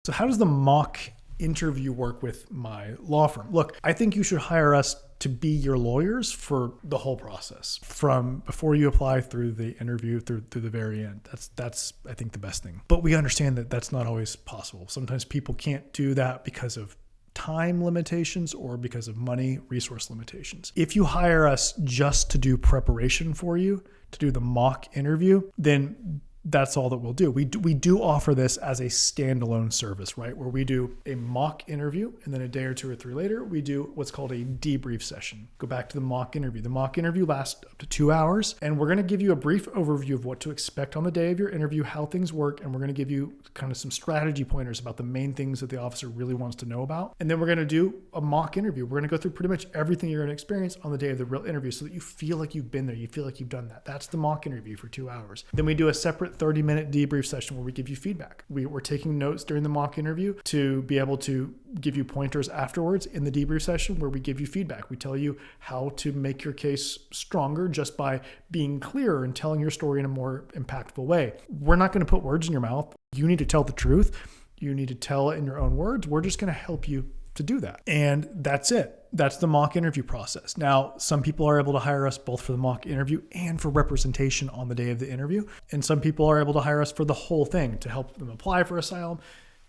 So how does the mock interview work with my law firm? Look, I think you should hire us to be your lawyers for the whole process, from before you apply through the interview through the very end. That's I think the best thing. But we understand that that's not always possible. Sometimes people can't do that because of time limitations or because of money, resource limitations. If you hire us just to do preparation for you, to do the mock interview, then that's all that we'll do. We do offer this as a standalone service, right? Where we do a mock interview, and then a day or two or three later, we do what's called a debrief session. Go back to the mock interview. The mock interview lasts up to 2 hours, and we're going to give you a brief overview of what to expect on the day of your interview, how things work, and we're going to give you kind of some strategy pointers about the main things that the officer really wants to know about. And then we're going to do a mock interview. We're going to go through pretty much everything you're going to experience on the day of the real interview so that you feel like you've been there, you feel like you've done that. That's the mock interview for 2 hours. Then we do a separate 30-minute debrief session where we give you feedback. We're taking notes during the mock interview to be able to give you pointers afterwards in the debrief session where we give you feedback. We tell you how to make your case stronger just by being clearer and telling your story in a more impactful way. We're not going to put words in your mouth. You need to tell the truth. You need to tell it in your own words. We're just going to help you to do that. And that's it. That's the mock interview process. Now, some people are able to hire us both for the mock interview and for representation on the day of the interview. And some people are able to hire us for the whole thing, to help them apply for asylum,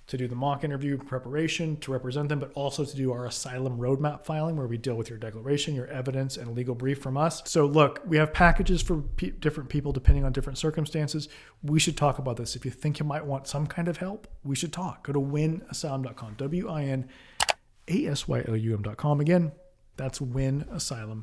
to do the mock interview preparation, to represent them, but also to do our asylum roadmap filing where we deal with your declaration, your evidence, and legal brief from us. So look, we have packages for different people depending on different circumstances. We should talk about this. If you think you might want some kind of help, we should talk. Go to winasylum.com, WINASYLUM.com. Again, that's winasylum.com.